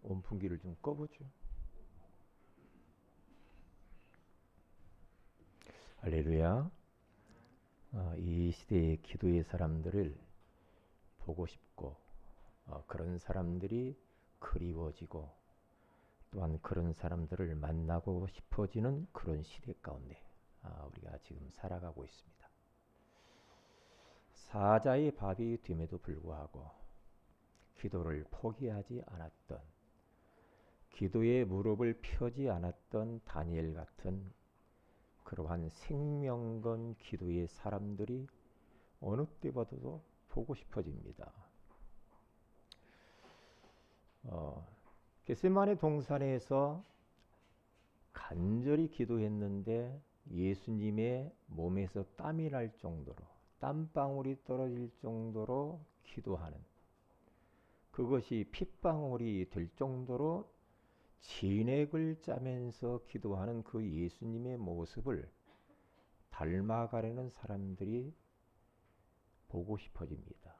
온풍기를 좀 꺼보죠. 할렐루야. 이 시대의 기도의 사람들을 보고 싶고 그런 사람들이 그리워지고 또한 그런 사람들을 만나고 싶어지는 그런 시대 가운데 우리가 지금 살아가고 있습니다. 사자의 밥이 됨에도 불구하고 기도를 포기하지 않았던, 기도에 무릎을 펴지 않았던 다니엘 같은 그러한 생명건 기도의 사람들이 어느 때보다도 보고 싶어집니다. 겟세마네 동산에서 간절히 기도했는데 예수님의 몸에서 땀이 날 정도로, 땀방울이 떨어질 정도로 기도하는, 그것이 핏방울이 될 정도로 진액을 짜면서 기도하는 그 예수님의 모습을 닮아가려는 사람들이 보고 싶어집니다.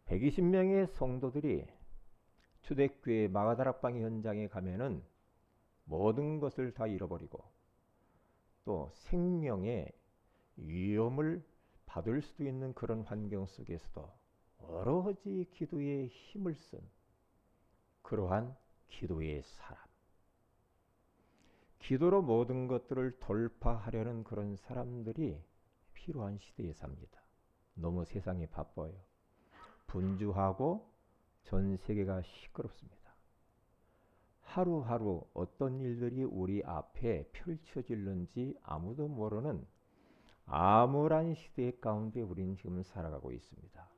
120명의 성도들이 초대교회 마가다락방 현장에 가면은 모든 것을 다 잃어버리고 또 생명의 위험을 받을 수도 있는 그런 환경 속에서도 오로지 기도에 힘을 쓴 그러한 기도의 사람, 기도로 모든 것들을 돌파하려는 그런 사람들이 필요한 시대에 삽니다. 너무 세상이 바빠요. 분주하고 전 세계가 시끄럽습니다. 하루하루 어떤 일들이 우리 앞에 펼쳐질는지 아무도 모르는 암울한 시대 가운데 우리는 지금 살아가고 있습니다.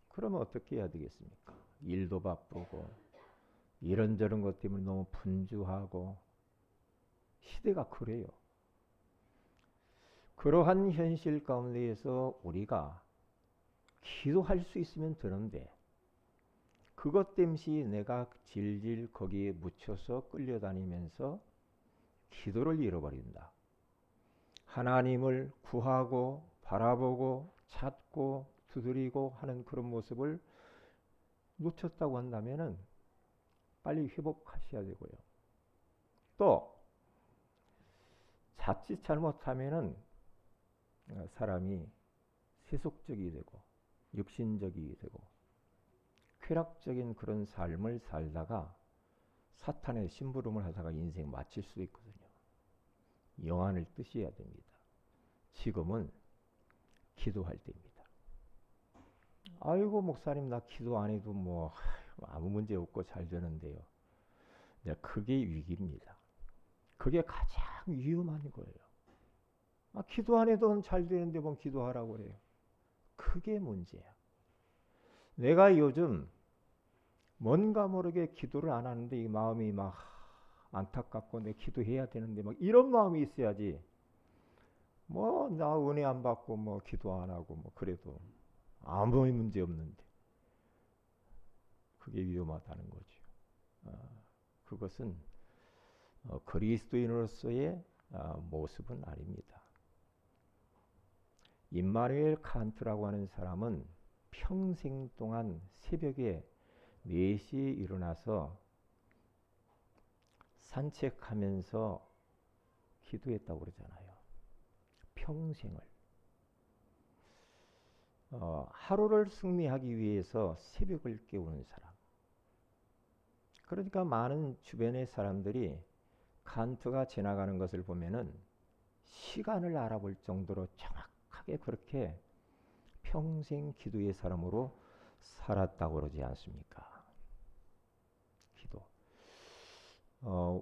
그러면 어떻게 해야 되겠습니까? 일도 바쁘고 이런저런 것 때문에 너무 분주하고 시대가 그래요. 그러한 현실 가운데에서 우리가 기도할 수 있으면 되는데 그것 때문에 내가 질질 거기에 묻혀서 끌려다니면서 기도를 잃어버린다. 하나님을 구하고 바라보고 찾고 두드리고 하는 그런 모습을 놓쳤다고 한다면은 빨리 회복하셔야 되고요. 또 자칫 잘못하면은 사람이 세속적이 되고 육신적이 되고 쾌락적인 그런 삶을 살다가 사탄의 심부름을 하다가 인생 마칠 수도 있거든요. 영안을 뜨셔야 됩니다. 지금은 기도할 때입니다. 아이고 목사님 나 기도 안 해도 뭐 아무 문제 없고 잘 되는데요. 그게 위기입니다. 그게 가장 위험한 거예요. 기도 안 해도 잘 되는데 뭐 기도하라고 그래요. 그게 문제야. 내가 요즘 뭔가 모르게 기도를 안 하는데 이 마음이 막 안타깝고 내 기도해야 되는데 막 이런 마음이 있어야지. 뭐 나 은혜 안 받고 뭐 기도 안 하고 뭐 그래도 아무 문제 없는데 그게 위험하다는 거죠. 그것은 그리스도인으로서의 모습은 아닙니다. 임마누엘 칸트라고 하는 사람은 평생 동안 새벽에 4시에 일어나서 산책하면서 기도했다고 그러잖아요. 평생을. 하루를 승리하기 위해서 새벽을 깨우는 사람. 그러니까 많은 주변의 사람들이 칸트가 지나가는 것을 보면은 시간을 알아볼 정도로 정확하게 그렇게 평생 기도의 사람으로 살았다고 그러지 않습니까? 기도.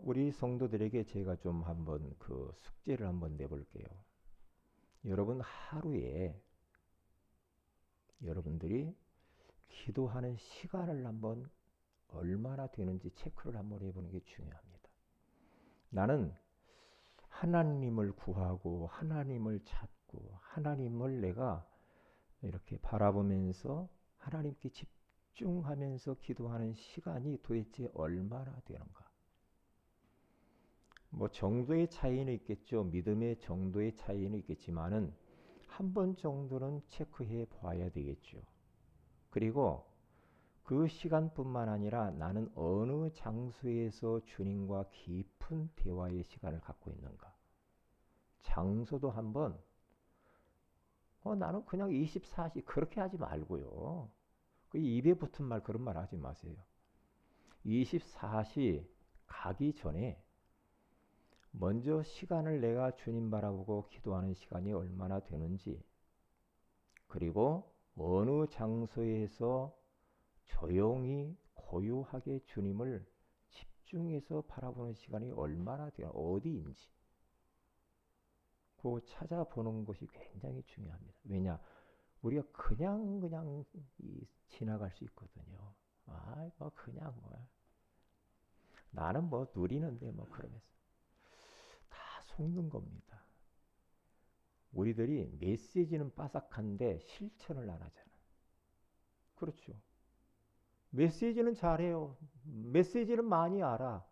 우리 성도들에게 제가 좀 한번 그 숙제를 한번 내볼게요. 여러분 하루에 여러분들이 기도하는 시간을 한번 얼마나 되는지 체크를 한번 해보는 게 중요합니다. 나는 하나님을 구하고 하나님을 찾고 하나님을 내가 이렇게 바라보면서 하나님께 집중하면서 기도하는 시간이 도대체 얼마나 되는가? 뭐 정도의 차이는 있겠죠. 믿음의 정도의 차이는 있겠지만은 한 번 정도는 체크해 봐야 되겠죠. 그리고 그 시간뿐만 아니라 나는 어느 장소에서 주님과 깊은 대화의 시간을 갖고 있는가. 장소도 한번 나는 그냥 24시 그렇게 하지 말고요. 그 입에 붙은 말 그런 말 하지 마세요. 24시 가기 전에 먼저 시간을 내가 주님 바라보고 기도하는 시간이 얼마나 되는지, 그리고 어느 장소에서 조용히 고요하게 주님을 집중해서 바라보는 시간이 얼마나 되나, 어디인지 그거 찾아보는 것이 굉장히 중요합니다. 왜냐? 우리가 그냥 지나갈 수 있거든요. 뭐 그냥 나는 뭐 누리는데 뭐 그러면서 다 속는 겁니다. 우리들이 메시지는 빠삭한데 실천을 안 하잖아. 그렇죠. 메시지는 잘해요. 메시지는 많이 알아.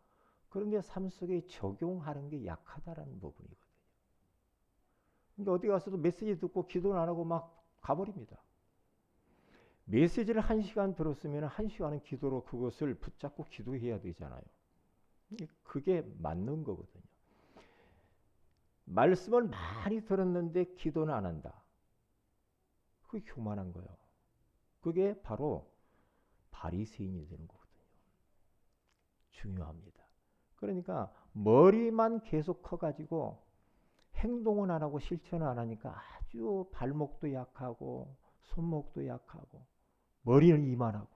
그런데 삶 속에 적용하는 게 약하다라는 부분이거든요. 그러니까 어디 가서도 메시지 듣고 기도를 안 하고 막 가버립니다. 메시지를 1시간 들었으면 1시간은 기도로 그것을 붙잡고 기도해야 되잖아요. 그게 맞는 거거든요. 말씀을 많이 들었는데 기도는 안 한다. 그게 교만한 거예요. 그게 바로 바리새인이 되는 거거든요. 중요합니다. 그러니까 머리만 계속 커가지고 행동은 안 하고 실천을 안 하니까 아주 발목도 약하고 손목도 약하고 머리는 이만하고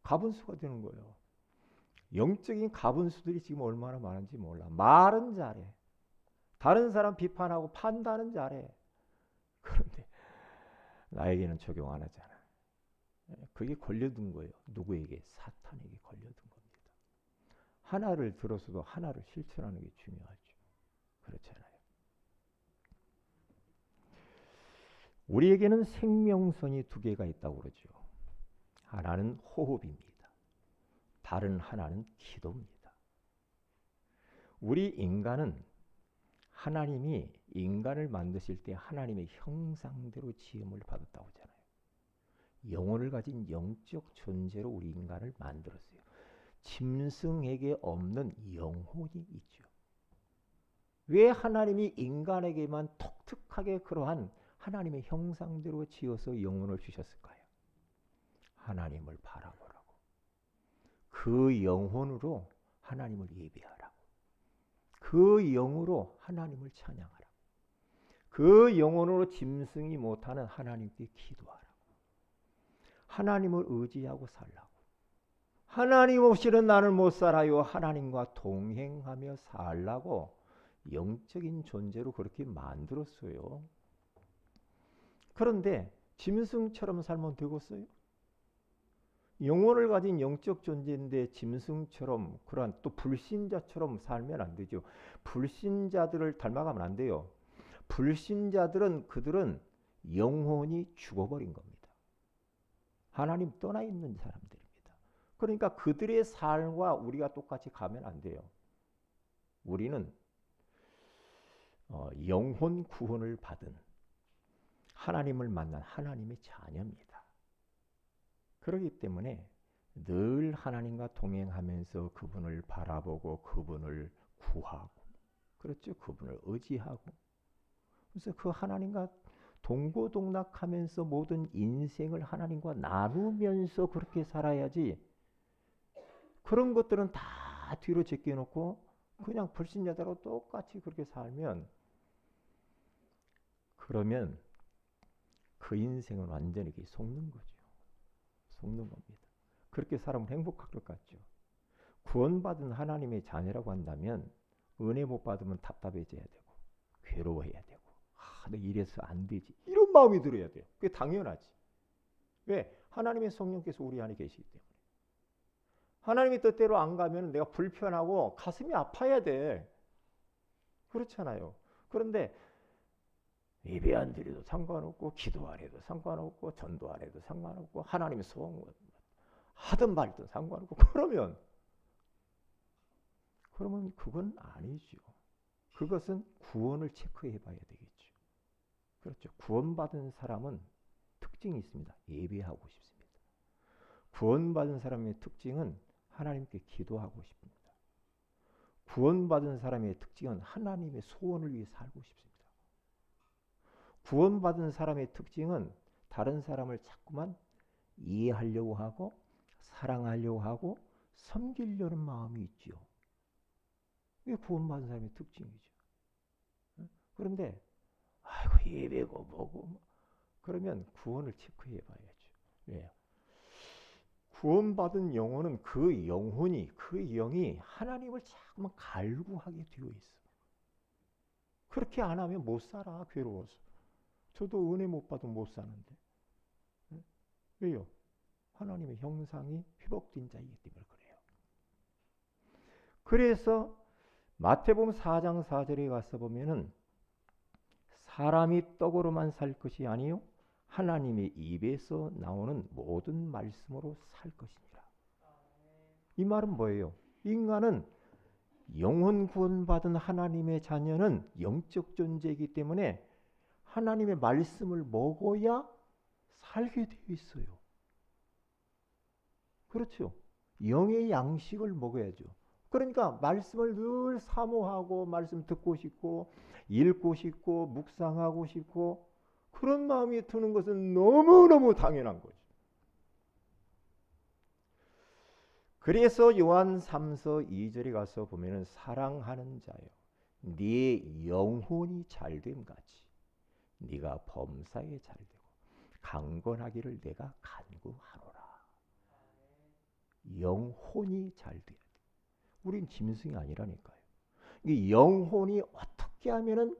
가분수가 되는 거예요. 영적인 가분수들이 지금 얼마나 많은지 몰라. 말은 잘해. 다른 사람 비판하고 판단은 잘해. 그런데 나에게는 적용 안 하잖아. 그게 걸려든 거예요. 누구에게? 사탄에게 걸려든 겁니다. 하나를 들어서도 하나를 실천하는 게 중요하죠. 그렇잖아요. 우리에게는 생명선이 2개가 있다고 그러죠. 하나는 호흡입니다. 다른 하나는 기도입니다. 우리 인간은 하나님이 인간을 만드실 때 하나님의 형상대로 지음을 받았다고 하잖아요. 영혼을 가진 영적 존재로 우리 인간을 만들었어요. 짐승에게 없는 영혼이 있죠. 왜 하나님이 인간에게만 독특하게 그러한 하나님의 형상대로 지어서 영혼을 주셨을까요? 하나님을 바라보라고. 그 영혼으로 하나님을 예배하라고. 그 영으로 하나님을 찬양하라고. 그 영혼으로 짐승이 못하는 하나님께 기도하라고. 하나님을 의지하고 살라고. 하나님 없이는 나는 못 살아요. 하나님과 동행하며 살라고 영적인 존재로 그렇게 만들었어요. 그런데 짐승처럼 살면 되겠어요? 영혼을 가진 영적 존재인데 짐승처럼 그러한 또 불신자처럼 살면 안 되죠. 불신자들을 닮아가면 안 돼요. 불신자들은 그들은 영혼이 죽어버린 겁니다. 하나님 떠나 있는 사람들입니다. 그러니까 그들의 삶과 우리가 똑같이 가면 안 돼요. 우리는 영혼 구원을 받은 하나님을 만난 하나님의 자녀입니다. 그렇기 때문에 늘 하나님과 동행하면서 그분을 바라보고 그분을 구하고, 그렇죠? 그분을 의지하고, 그래서 그 하나님과 동고동락하면서 모든 인생을 하나님과 나누면서 그렇게 살아야지, 그런 것들은 다 뒤로 제껴놓고 그냥 불신자들하고 똑같이 그렇게 살면, 그러면 그 인생은 완전히 속는 거죠. 속는 겁니다. 그렇게 살면 행복할 것 같죠. 구원받은 하나님의 자녀라고 한다면 은혜 못 받으면 답답해져야 되고 괴로워해야 되고 나 이래서 안 되지 이런 마음이 들어야 돼요. 그게 당연하지. 왜? 하나님의 성령께서 우리 안에 계시기 때문에. 하나님의 뜻대로 안 가면 내가 불편하고 가슴이 아파야 돼. 그렇잖아요. 그런데 예배 안 드려도 상관없고 기도 안 해도 상관없고 전도 안 해도 상관없고 하나님의 소원 하든 말든 상관없고 그러면 그건 아니죠. 그것은 구원을 체크해 봐야 되겠죠. 그렇죠. 구원받은 사람은 특징이 있습니다. 예배하고 싶습니다. 구원받은 사람의 특징은 하나님께 기도하고 싶습니다. 구원받은 사람의 특징은 하나님의 소원을 위해 살고 싶습니다. 구원받은 사람의 특징은 다른 사람을 자꾸만 이해하려고 하고 사랑하려고 하고 섬기려는 마음이 있죠. 이게 구원받은 사람의 특징이죠. 그런데 아이고 예배고 뭐고 그러면 구원을 체크해 봐야죠. 왜요? 구원받은 영혼은 그 영혼이 그 영이 하나님을 자꾸만 갈구하게 되어 있어. 그렇게 안 하면 못 살아. 괴로워서. 저도 은혜 못 받으면 못 사는데. 왜요? 하나님의 형상이 회복된 자이기 때문에 그래요. 그래서 마태복음 4장 4절에 가서 보면은 사람이 떡으로만 살 것이 아니요 하나님의 입에서 나오는 모든 말씀으로 살 것이니라. 이 말은 뭐예요? 인간은 영혼 구원받은 하나님의 자녀는 영적 존재이기 때문에 하나님의 말씀을 먹어야 살게 되어 있어요. 그렇죠? 영의 양식을 먹어야죠. 그러니까 말씀을 늘 사모하고 말씀 듣고 싶고 읽고 싶고 묵상하고 싶고 그런 마음이 드는 것은 너무너무 당연한 거죠. 그래서 요한 3서 2절에 가서 보면은 사랑하는 자여 네 영혼이 잘됨 같이 네가 범사에 잘되고 강건하기를 내가 간구하노라. 영혼이 잘돼야 돼. 우린 짐승이 아니라니까요. 이 영혼이 어떻게 하면은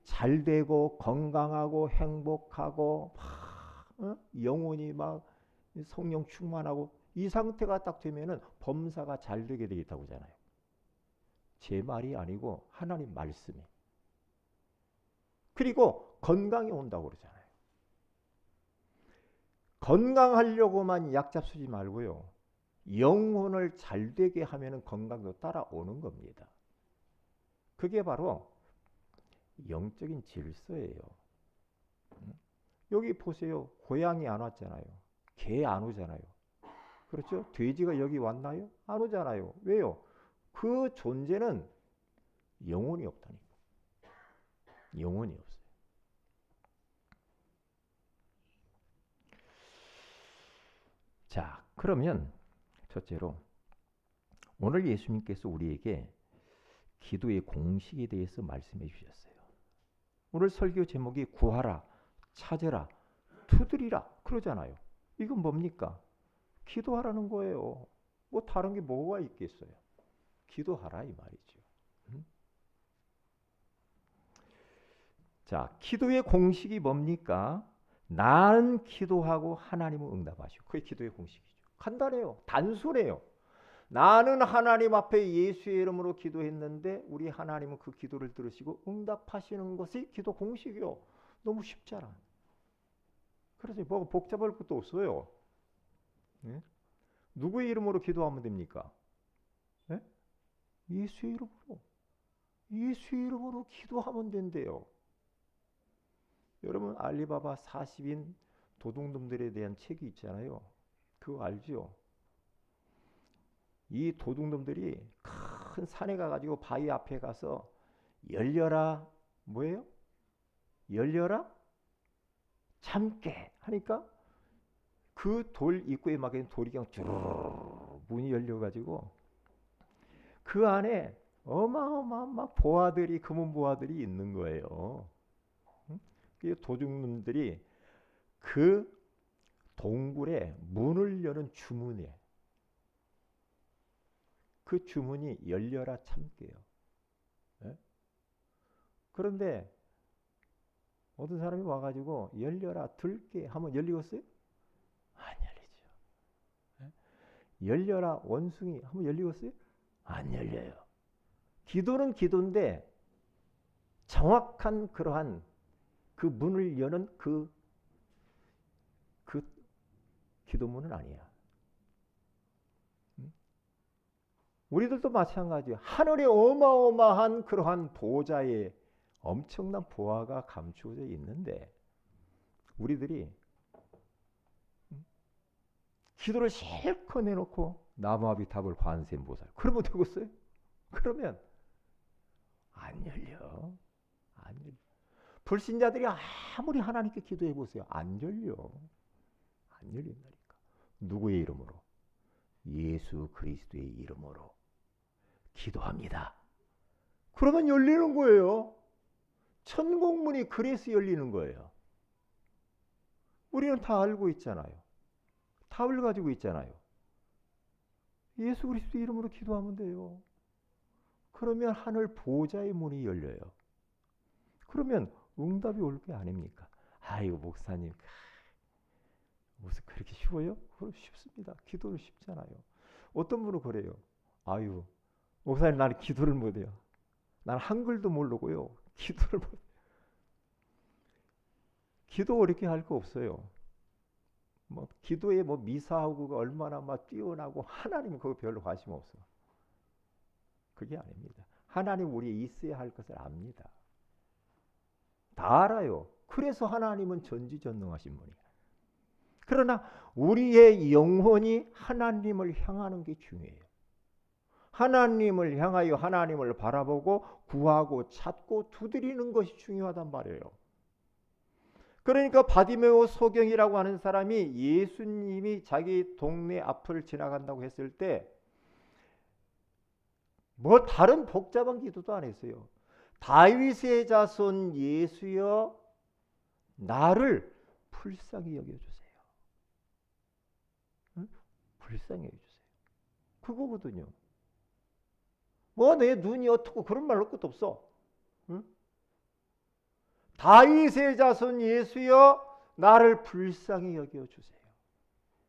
잘되고 건강하고 행복하고 막 영혼이 막 성령 충만하고 이 상태가 딱 되면은 범사가 잘 되게 되겠다고 하잖아요. 제 말이 아니고 하나님 말씀이. 그리고 건강이 온다고 그러잖아요. 건강하려고만 약 잡수지 말고요. 영혼을 잘 되게 하면은 건강도 따라오는 겁니다. 그게 바로 영적인 질서예요. 여기 보세요. 고양이 안 왔잖아요. 개 안 오잖아요. 그렇죠? 돼지가 여기 왔나요? 안 오잖아요. 왜요? 그 존재는 영혼이 없다니까. 영혼이 없어요. 자, 그러면 첫째로 오늘 예수님께서 우리에게 기도의 공식에 대해서 말씀해 주셨어요. 오늘 설교 제목이 구하라, 찾으라, 두드리라 그러잖아요. 이건 뭡니까? 기도하라는 거예요. 뭐 다른 게 뭐가 있겠어요? 기도하라 이 말이죠. 자, 기도의 공식이 뭡니까? 나는 기도하고 하나님은 응답하시고 그게 기도의 공식이죠. 간단해요. 단순해요. 나는 하나님 앞에 예수의 이름으로 기도했는데 우리 하나님은 그 기도를 들으시고 응답하시는 것이 기도 공식이요. 너무 쉽잖아. 그래서 뭐 복잡할 것도 없어요. 네? 누구의 이름으로 기도하면 됩니까? 네? 예수의 이름으로. 예수의 이름으로 기도하면 된대요. 여러분 알리바바 40인 도둑놈들에 대한 책이 있잖아요. 그거 알죠? 이 도둑놈들이 큰 산에 가가지고 바위 앞에 가서 열려라 뭐예요? 열려라 참깨 하니까 그 돌 입구에 막힌 돌이 그냥 쭈르르 문이 열려가지고 그 안에 어마어마한 막 보아들이 금은 보아들이 있는 거예요. 그 도둑놈들이 그 동굴에 문을 여는 주문에 그 주문이 열려라 참깨요. 네? 그런데 어떤 사람이 와가지고 열려라 들깨 하면 열리겠어요? 안 열리죠. 네? 열려라 원숭이 하면 열리겠어요? 안 열려요. 기도는 기도인데 정확한 그러한 그 문을 여는 그 기도문은 아니야. 우리들도 마찬가지예요. 하늘에 어마어마한 그러한 보좌에 엄청난 보화가 감추어져 있는데 우리들이 기도를 실컷 내놓고 나무아비 답을 관세음보살. 그러면 되겠어요? 그러면 안 열려. 안 열려. 불신자들이 아무리 하나님께 기도해 보세요. 안 열려. 안 열린다니까. 누구의 이름으로? 예수 그리스도의 이름으로 기도합니다. 그러면 열리는 거예요. 천국문이 그래서 열리는 거예요. 우리는 다 알고 있잖아요. 답을 가지고 있잖아요. 예수 그리스도 이름으로 기도하면 돼요. 그러면 하늘 보좌의 문이 열려요. 그러면 응답이 올 게 아닙니까? 아이고 목사님 무슨 그렇게 쉬워요? 쉽습니다. 기도는 쉽잖아요. 어떤 분은 그래요. 아유 목사님 나는 기도를 못해요. 나는 한글도 모르고요. 기도를 못. 기도 어렵게 할 거 없어요. 뭐 기도에 뭐 미사하고가 얼마나 막 뛰어나고 하나님은 그거 별로 관심 없어. 그게 아닙니다. 하나님 우리에 있어야 할 것을 압니다. 다 알아요. 그래서 하나님은 전지전능하신 분이에요. 그러나 우리의 영혼이 하나님을 향하는 게 중요해요. 하나님을 향하여 하나님을 바라보고 구하고 찾고 두드리는 것이 중요하단 말이에요. 그러니까 바디메오 소경이라고 하는 사람이 예수님이 자기 동네 앞을 지나간다고 했을 때 뭐 다른 복잡한 기도도 안 했어요. 다윗의 자손 예수여 나를 불쌍히 여겨주세요. 응? 불쌍히 여겨주세요. 그거거든요. 뭐 내 눈이 어떻고 그런 말 할 것도 없어. 응? 다윗의 자손 예수여 나를 불쌍히 여겨주세요.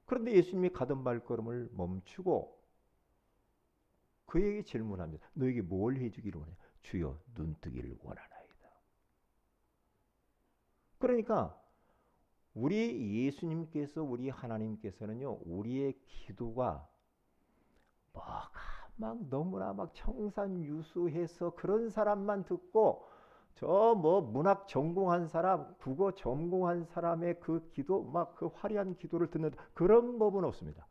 그런데 예수님이 가던 발걸음을 멈추고 그에게 질문합니다. 너에게 뭘 해주기를 원해? 주여 눈뜨기를 원하나이다. 그러니까 우리 예수님께서 우리 하나님께서는요 우리의 기도가 뭐가 막 너무나 막 청산유수해서 그런 사람만 듣고 저 뭐 문학 전공한 사람, 국어 전공한 사람의 그 기도 막 그 화려한 기도를 듣는 그런 법은 없습니다.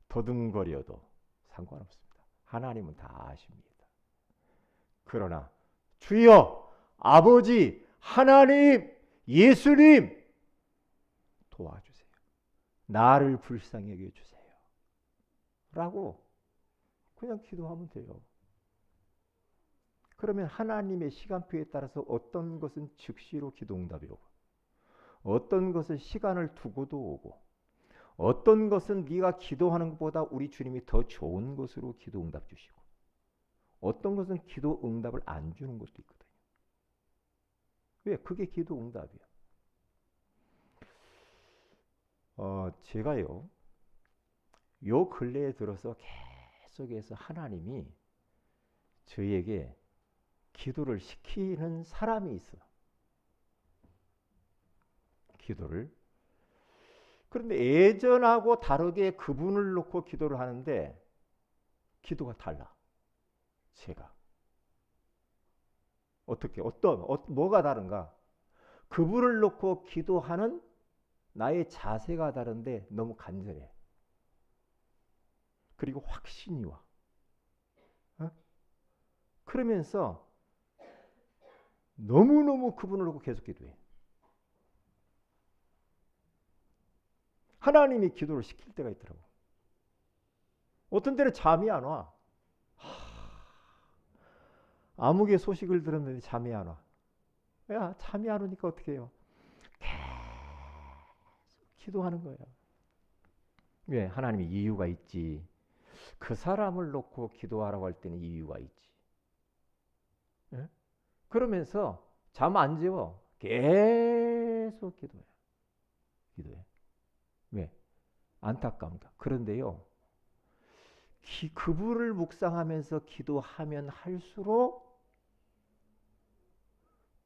더듬거려도 상관없습니다. 하나님은 다 아십니다. 그러나 주여 아버지 하나님 예수님 도와주세요. 나를 불쌍히 여겨주세요. 라고 그냥 기도하면 돼요. 그러면 하나님의 시간표에 따라서 어떤 것은 즉시로 기도응답이 오고 어떤 것은 시간을 두고도 오고 어떤 것은 네가 기도하는 것보다 우리 주님이 더 좋은 것으로 기도응답 주시고 어떤 것은 기도응답을 안 주는 것도 있거든요. 왜? 그게 기도응답이야. 제가요 요 근래에 들어서 계속해서 하나님이 저희에게 기도를 시키는 사람이 있어. 기도를. 그런데 예전하고 다르게 그분을 놓고 기도를 하는데 기도가 달라. 제가. 어떻게 뭐가 다른가? 그분을 놓고 기도하는 나의 자세가 다른데 너무 간절해. 그리고 확신이 와. 그러면서 너무너무 그분을 놓고 계속 기도해. 하나님이 기도를 시킬 때가 있더라고. 어떤 때는 잠이 안 와. 아무개 소식을 들었는데 잠이 안 와. 야, 잠이 안 오니까 어떻게 해요? 계속 기도하는 거예요. 왜? 하나님이 이유가 있지. 그 사람을 놓고 기도하라고 할 때는 이유가 있지. 예? 그러면서 잠 안 재워. 계속 기도해. 기도해. 왜? 안타까운가. 그런데요. 그분을 묵상하면서 기도하면 할수록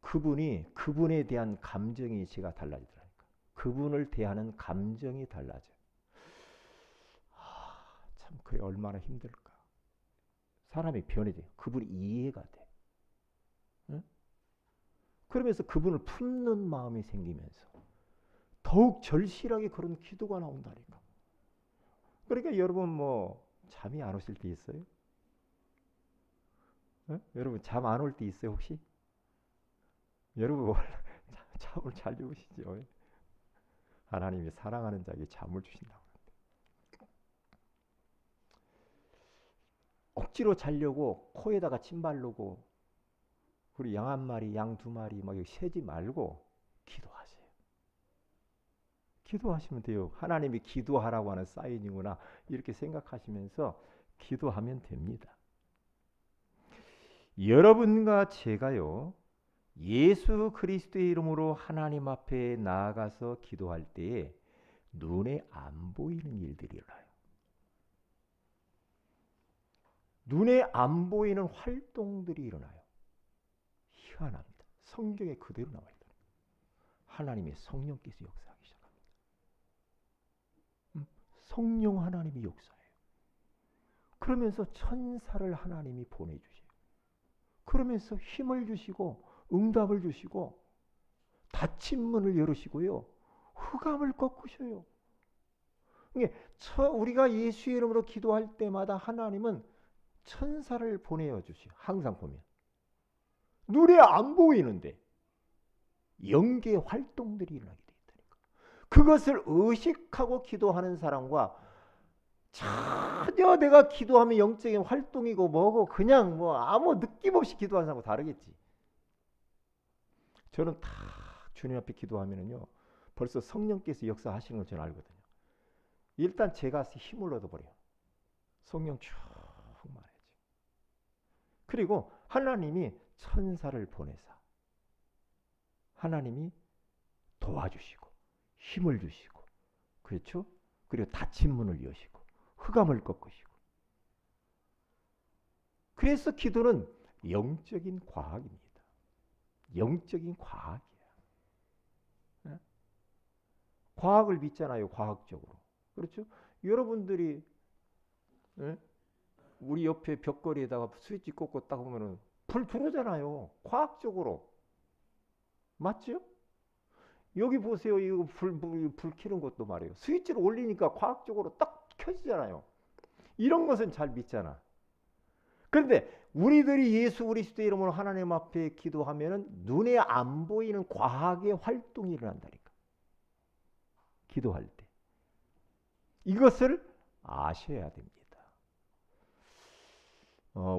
그분에 대한 감정이 제가 달라지더라니까. 그분을 대하는 감정이 달라져. 참 그게 얼마나 힘들까. 사람이 변해져. 그분이 이해가 돼. 응? 그러면서 그분을 품는 마음이 생기면서 더욱 절실하게 그런 기도가 나온다니까. 그러니까 여러분 뭐 잠이 안 오실 때 있어요? 네? 여러분 잠 안 올 때 있어요 혹시? 여러분 원래 잠을 잘 주무시죠? 하나님이 사랑하는 자에게 잠을 주신다고. 억지로 자려고 코에다가 침 바르고 우리 양 한 마리, 양 두 마리 막 세지 말고 기도하세요. 기도하시면 돼요. 하나님이 기도하라고 하는 사인이구나 이렇게 생각하시면서 기도하면 됩니다. 여러분과 제가요 예수 그리스도의 이름으로 하나님 앞에 나아가서 기도할 때에 눈에 안 보이는 일들이 일어나요. 눈에 안 보이는 활동들이 일어나요. 희한합니다. 성경에 그대로 나와 있다. 하나님의 성령께서 역사하기 시작합니다. 성령 하나님이 역사해요. 그러면서 천사를 하나님이 보내주세요. 그러면서 힘을 주시고 응답을 주시고 닫힌 문을 열으시고요. 흑암을 꺾으셔요. 우리가 예수 이름으로 기도할 때마다 하나님은 천사를 보내어 주시요. 항상 보면 눈에 안 보이는데 영계의 활동들이 일어나게 돼 있다니까. 그것을 의식하고 기도하는 사람과 전혀 내가 기도하면 영적인 활동이고 뭐고 그냥 뭐 아무 느낌 없이 기도하는 사람하고 다르겠지. 저는 다 주님 앞에 기도하면은요 벌써 성령께서 역사하시는 걸 저는 알거든요. 일단 제가 힘을 얻어버려요. 성령 충만해지. 그리고 하나님이 천사를 보내사 하나님이 도와주시고 힘을 주시고 그렇죠? 그리고 닫힌 문을 여시고 흑암을 꺾으시고. 그래서 기도는 영적인 과학입니다. 영적인 과학이야. 네? 과학을 믿잖아요. 과학적으로. 그렇죠? 여러분들이 네? 우리 옆에 벽걸이에다가 스위치 꽂고 딱 보면은 불 들어오잖아요. 과학적으로. 맞죠? 여기 보세요. 이거 불 켜는 것도 말이에요. 스위치를 올리니까 과학적으로 딱 켜지잖아요. 이런 것은 잘 믿잖아. 그런데 우리들이 예수 그리스도의 이름으로 하나님 앞에 기도하면은 눈에 안 보이는 과학의 활동이 일어난다니까. 기도할 때. 이것을 아셔야 됩니다.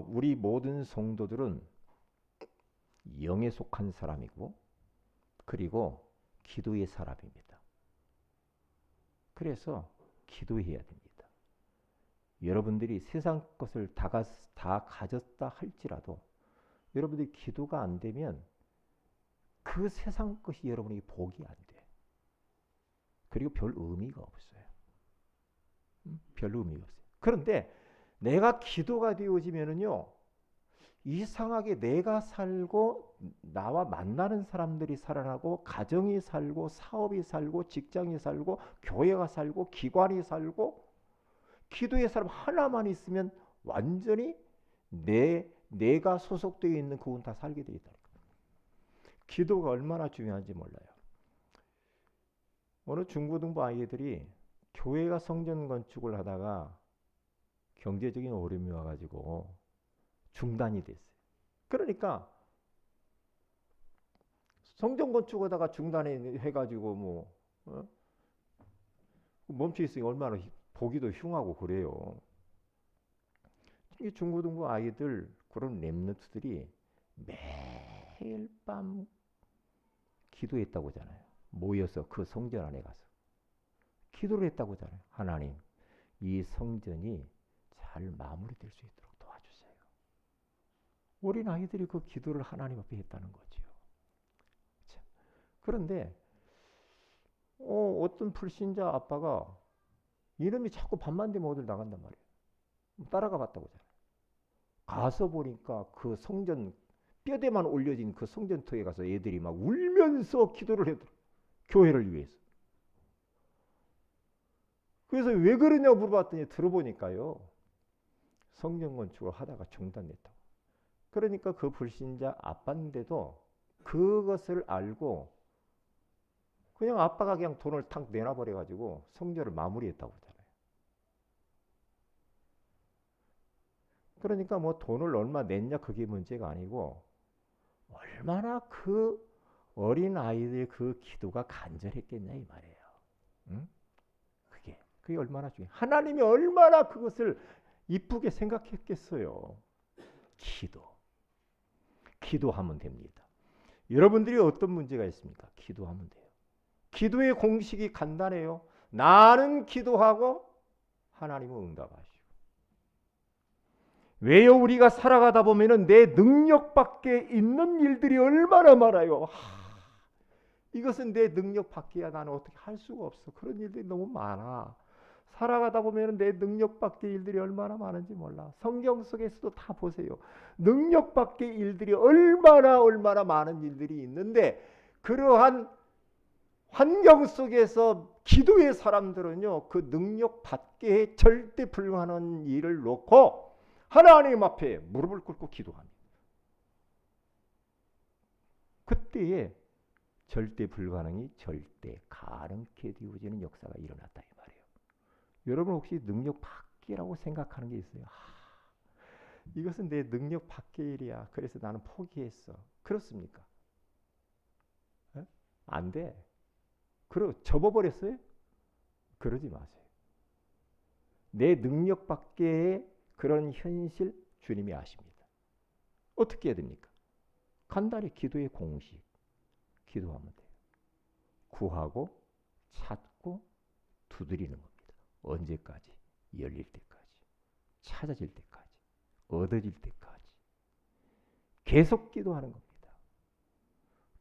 우리 모든 성도들은 영에 속한 사람이고 그리고 기도의 사람입니다. 그래서 기도해야 됩니다. 여러분들이 세상 것을 다 가졌다 할지라도 여러분들이 기도가 안 되면 그 세상 것이 여러분에게 복이 안 돼. 그리고 별 의미가 없어요. 별 의미가 없어요. 그런데 내가 기도가 되어지면은요 이상하게 내가 살고 나와 만나는 사람들이 살아나고 가정이 살고 사업이 살고 직장이 살고 교회가 살고 기관이 살고 기도의 사람 하나만 있으면 완전히 내가 소속되어 있는 그건 다 살게 되어 있다. 기도가 얼마나 중요한지 몰라요. 어느 중고등부 아이들이 교회가 성전 건축을 하다가 경제적인 어려움이 와가지고 중단이 됐어요. 그러니까 성전 건축하다가 중단이 해가지고 멈춰 있으니 얼마나 보기도 흉하고 그래요. 이 중고등부 아이들 그런 렘넌트들이 매일 밤 기도했다고 하잖아요. 모여서 그 성전 안에 가서 기도를 했다고 하잖아요. 하나님, 이 성전이 잘 마무리될 수 있도록 도와주세요. 어린 아이들이 그 기도를 하나님 앞에 했다는 거죠. 자, 그런데 어떤 불신자 아빠가 이놈이 자꾸 밤만 되면 어딜 나간단 말이에요. 따라가 봤다고 하잖아요. 가서 보니까 그 성전 뼈대만 올려진 그 성전터에 가서 애들이 막 울면서 기도를 하더라고요. 교회를 위해서. 그래서 왜 그러냐고 물어봤더니 들어보니까요. 성전 건축을 하다가 중단됐다고. 그러니까 그 불신자 아빠인데도 그것을 알고 그냥 아빠가 그냥 돈을 탁 내놔버려가지고 성전을 마무리했다고 그러잖아요. 그러니까 뭐 돈을 얼마 냈냐 그게 문제가 아니고 얼마나 그 어린 아이들의 그 기도가 간절했겠냐 이 말이에요. 응? 그게 얼마나 중요해. 하나님이 얼마나 그것을 이쁘게 생각했겠어요. 기도하면 됩니다. 여러분들이 어떤 문제가 있습니까? 기도하면 돼요. 기도의 공식이 간단해요. 나는 기도하고 하나님은 응답하시고. 왜요? 우리가 살아가다 보면은 내 능력 밖에 있는 일들이 얼마나 많아요. 이것은 내 능력 밖이야. 나는 어떻게 할 수가 없어. 그런 일들이 너무 많아. 살아가다 보면 내 능력 밖의 일들이 얼마나 많은지 몰라. 성경 속에서도 다 보세요. 능력 밖의 일들이 얼마나 많은 일들이 있는데 그러한 환경 속에서 기도의 사람들은요. 그 능력 밖에 절대 불가능한 일을 놓고 하나님 앞에 무릎을 꿇고 기도합니다. 그때에 절대 불가능이 절대 가능케 되어지는 역사가 일어났다 이 말이에요. 여러분 혹시 능력 밖이라고 생각하는 게 있어요? 이것은 내 능력 밖의 일이야. 그래서 나는 포기했어. 그렇습니까? 에? 안 돼. 접어버렸어요? 그러지 마세요. 내 능력 밖의 그런 현실 주님이 아십니다. 어떻게 해야 됩니까? 간단히 기도의 공식. 기도하면 돼요. 구하고 찾고 두드리는 겁니다. 언제까지? 열릴 때까지. 찾아질 때까지. 얻어질 때까지. 계속 기도하는 겁니다.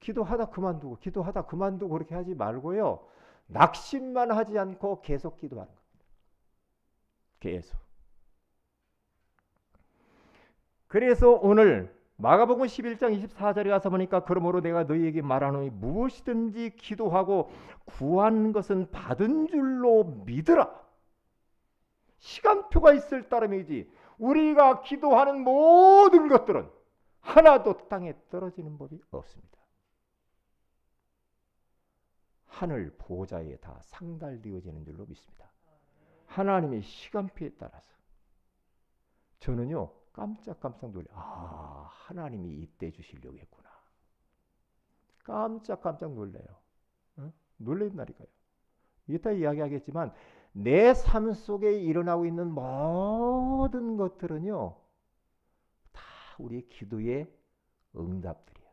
기도하다 그만두고 그렇게 하지 말고요. 낙심만 하지 않고 계속 기도하는 겁니다. 계속. 그래서 오늘 마가복음 11장 24절에 가서 보니까 그러므로 내가 너희에게 말하노니 무엇이든지 기도하고 구한 것은 받은 줄로 믿으라. 시간표가 있을 따름이지 우리가 기도하는 모든 것들은 하나도 땅에 떨어지는 법이 없습니다. 하늘 보좌에 다 상달되어지는 줄로 믿습니다. 하나님의 시간표에 따라서. 저는요 깜짝 놀래. 하나님이 이때 주시려고 했구나. 깜짝 놀래요. 놀랜다니까요. 이따 이야기하겠지만 내 삶 속에 일어나고 있는 모든 것들은요 다 우리의 기도의 응답들이에요.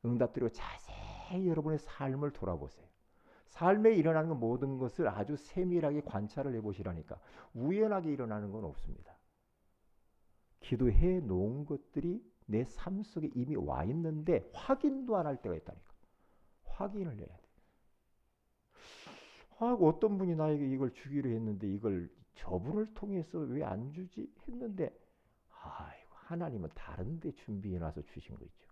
응답들이고 자세히 여러분의 삶을 돌아보세요. 삶에 일어나는 모든 것을 아주 세밀하게 관찰을 해보시라니까. 우연하게 일어나는 건 없습니다. 기도해 놓은 것들이 내 삶 속에 이미 와 있는데 확인도 안 할 때가 있다니까. 확인을 해야 돼. 어떤 분이 나에게 이걸 주기로 했는데 이걸 저분을 통해서 왜 안 주지 했는데 하나님은 다른 데 준비해놔서 주신 거 있죠.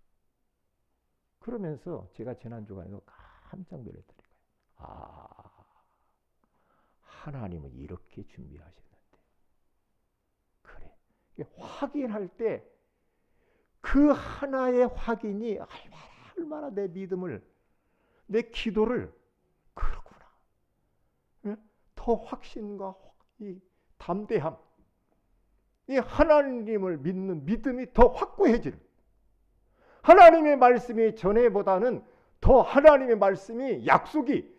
그러면서 제가 지난주간에 깜짝 놀랐다니까요. 하나님은 이렇게 준비하셨는데. 그래. 확인할 때 그 하나의 확인이 얼마나 내 믿음을, 내 기도를 그렇구나. 더 확신과 이 담대함, 이 하나님을 믿는 믿음이 더 확고해지는, 하나님의 말씀이 전에보다는 더 하나님의 말씀이 약속이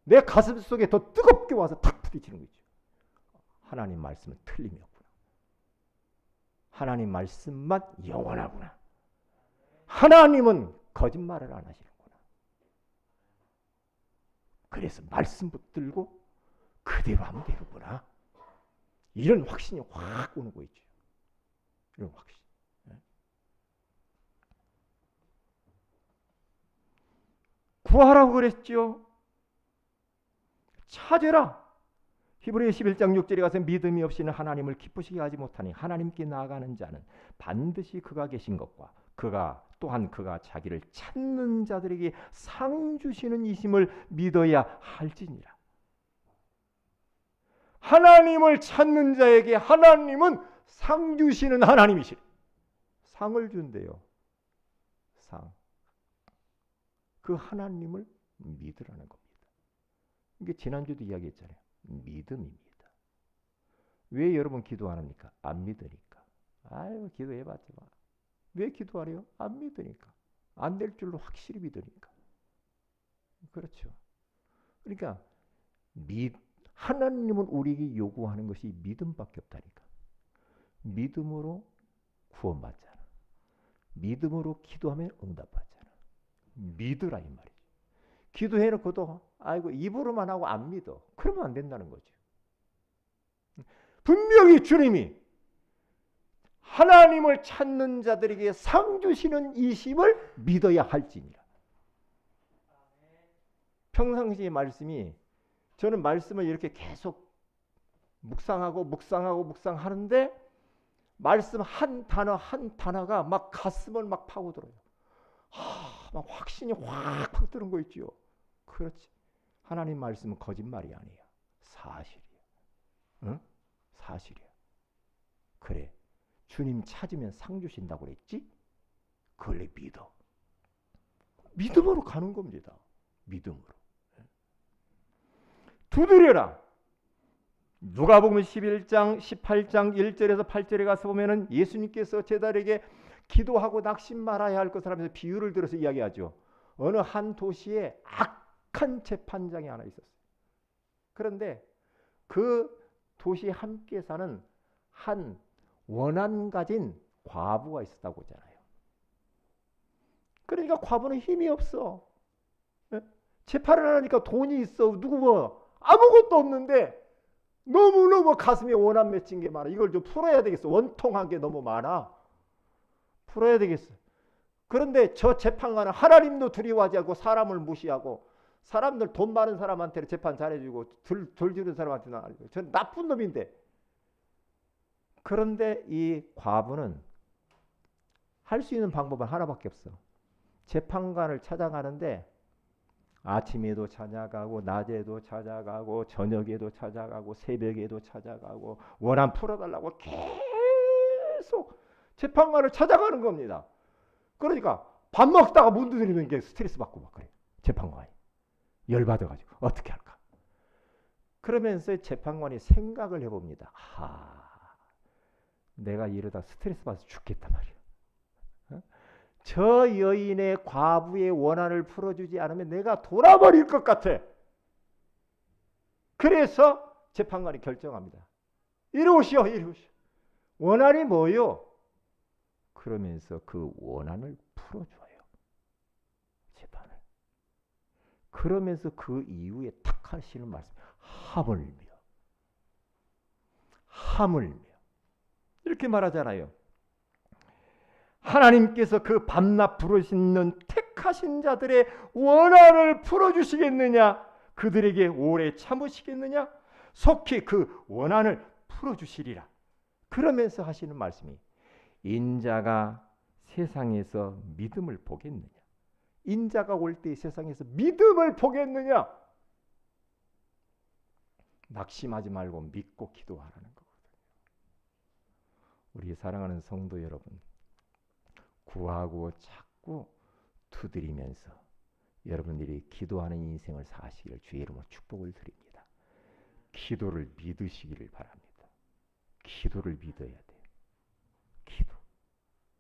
내 가슴 속에 더 뜨겁게 와서 탁 부딪히는 거죠. 하나님 말씀은 틀림이 없구나. 하나님 말씀만 영원하구나. 하나님은 거짓말을 안 하시는구나. 그래서 말씀 붙들고 그대로 하면 되겠구나. 이런 확신이 확 오는 거 있죠. 이런 확신. 구하라고 그랬죠. 찾으라. 히브리서 11장 6절에 가서 믿음이 없이는 하나님을 기쁘시게 하지 못하니 하나님께 나아가는 자는 반드시 그가 계신 것과 그가 자기를 찾는 자들에게 상 주시는 이심을 믿어야 할지니라. 하나님을 찾는 자에게 하나님은 상 주시는 하나님이시래. 상을 준대요. 상. 그 하나님을 믿으라는 겁니다. 이게 지난주도 이야기했잖아요. 믿음입니다. 왜 여러분 기도 안 합니까? 안 믿으니까. 아유, 기도해봤자 마. 왜 기도하래요? 안 믿으니까. 안 될 줄로 확실히 믿으니까. 그렇죠. 그러니까 하나님은 우리에게 요구하는 것이 믿음밖에 없다니까. 믿음으로 구원받잖아. 믿음으로 기도하면 응답받잖아. 믿으라 이 말이지. 기도해놓고도 아이고 입으로만 하고 안 믿어. 그러면 안 된다는 거죠. 분명히 주님이 하나님을 찾는 자들에게 상 주시는 이 심을 믿어야 할지니라. 평상시의 말씀이, 저는 말씀을 이렇게 계속 묵상하는데 말씀 한 단어 한 단어가 막 가슴을 막 파고들어요. 막 확신이 확 드는 거 있죠. 그렇지. 하나님 말씀은 거짓말이 아니야. 사실이야. 응? 사실이야. 그래. 주님 찾으면 상 주신다고 그랬지? 그걸 믿어. 믿음으로 가는 겁니다. 믿음으로. 두드려라. 누가복음 11장 18장 1절에서 8절에 가서 보면은 예수님께서 제자들에게 기도하고 낙심 말아야 할 것을 하면서 비유를 들어서 이야기하죠. 어느 한 도시에 악한 재판장이 하나 있었어요. 그런데 그 도시에 함께 사는 한 원한 가진 과부가 있었다고 하잖아요. 그러니까 과부는 힘이 없어. 재판을 하니까 돈이 있어. 누구 뭐 아무것도 없는데 너무너무 가슴에 원한 맺힌 게 많아. 이걸 좀 풀어야 되겠어. 원통한 게 너무 많아. 풀어야 되겠어. 그런데 저 재판관은 하나님도 두려워하지 않고 사람을 무시하고 사람들 돈 많은 사람한테는 재판 잘해주고 덜 주는 사람한테는 안 해주고 저는 나쁜 놈인데. 그런데 이 과부는 할 수 있는 방법은 하나밖에 없어. 재판관을 찾아가는데 아침에도 찾아가고 낮에도 찾아가고 저녁에도 찾아가고 새벽에도 찾아가고 원한 풀어달라고 계속 재판관을 찾아가는 겁니다. 그러니까 밥 먹다가 문 두드리는 게 스트레스 받고 막 그래. 재판관이 열받아가지고 어떻게 할까. 그러면서 재판관이 생각을 해봅니다. 내가 이러다 스트레스 받아서 죽겠단 말이야. 저 여인의 과부의 원한을 풀어주지 않으면 내가 돌아버릴 것 같아. 그래서 재판관이 결정합니다. 이리 오시오. 원한이 뭐요? 그러면서 그 원한을 풀어줘요. 재판을. 그러면서 그 이후에 탁 하시는 말씀. 하물며. 이렇게 말하잖아요. 하나님께서 그 밤낮 부르시는 택하신 자들의 원한을 풀어주시겠느냐? 그들에게 오래 참으시겠느냐? 속히 그 원한을 풀어주시리라. 그러면서 하시는 말씀이 인자가 세상에서 믿음을 보겠느냐? 인자가 올 때 세상에서 믿음을 보겠느냐? 낙심하지 말고 믿고 기도하라는 거거든요. 우리 사랑하는 성도 여러분, 구하고 찾고 두드리면서 여러분들이 기도하는 인생을 사시기를 주의 이름으로 축복을 드립니다. 기도를 믿으시기를 바랍니다. 기도를 믿어야 돼.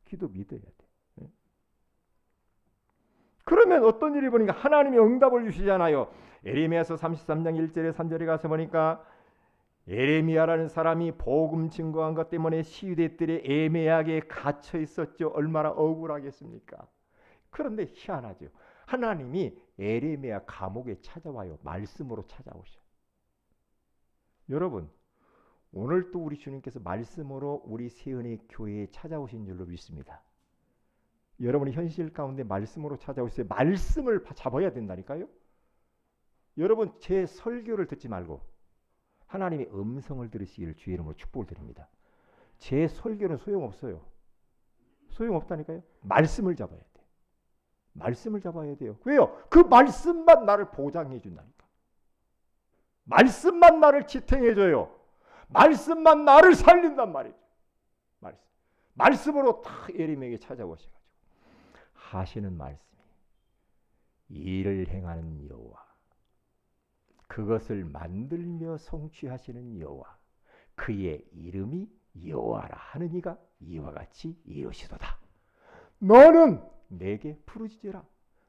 기도 믿어야 돼. 그러면 어떤 일이 보니까 하나님이 응답을 주시잖아요. 에레미야서 33장 1절에 3절에 가서 보니까 에레미야라는 사람이 복음 증거한 것 때문에 시위대들의 애매하게 갇혀 있었죠. 얼마나 억울하겠습니까? 그런데 희한하죠. 하나님이 에레미야 감옥에 찾아와요. 말씀으로 찾아오셔. 여러분, 오늘 또 우리 주님께서 말씀으로 우리 세은의 교회에 찾아오신 줄로 믿습니다. 여러분이 현실 가운데 말씀으로 찾아오세요. 말씀을 잡아야 된다니까요. 여러분, 제 설교를 듣지 말고 하나님의 음성을 들으시기를 주의 이름으로 축복을 드립니다. 제 설교는 소용없어요. 소용없다니까요. 말씀을 잡아야 돼. 말씀을 잡아야 돼요. 왜요? 그 말씀만 나를 보장해 준다니까. 말씀만 나를 지탱해 줘요. 말씀만 나를 살린단 말이죠. 말씀으로 다 예레미야에게 찾아오셔가지고 하시는 말씀이 일을 행하는 여호와, 그것을 만들며 성취하시는 여호와, 그의 이름이 여호와라 하는 이가 이와 같이 이루시도다. 너는 내게 부르짖으라.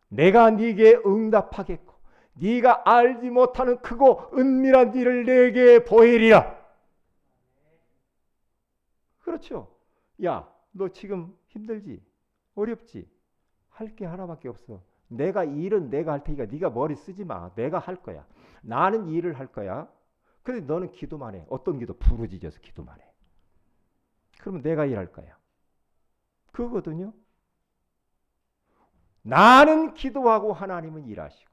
내가 네게 응답하겠고 네가 알지 못하는 크고 은밀한 일을 내게 보이리라. 그렇죠. 야, 너 지금 힘들지? 어렵지? 할 게 하나밖에 없어. 내가 일은 내가 할 테니까 네가 머리 쓰지 마. 내가 할 거야. 나는 일을 할 거야. 근데 너는 기도만 해. 어떤 기도? 부르짖어서 기도만 해. 그러면 내가 일할 거야. 그거거든요. 나는 기도하고 하나님은 일하시고,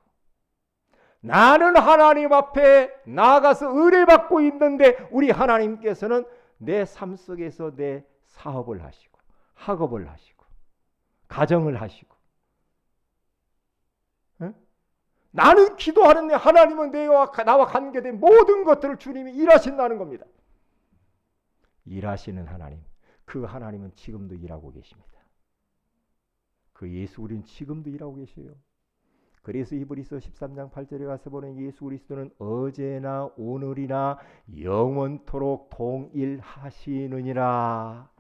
나는 하나님 앞에 나아가서 의뢰받고 있는데 우리 하나님께서는 내 삶 속에서 내 사업을 하시고 학업을 하시고 가정을 하시고, 응? 나는 기도하는데 하나님은 나와 관계된 모든 것들을 주님이 일하신다는 겁니다. 일하시는 하나님, 그 하나님은 지금도 일하고 계십니다. 그 예수 우리는 지금도 일하고 계셔요. 그래서 히브리서 13장 8절에 가서 보는 예수 그리스도는 어제나 오늘이나 영원토록 동일하시느니라.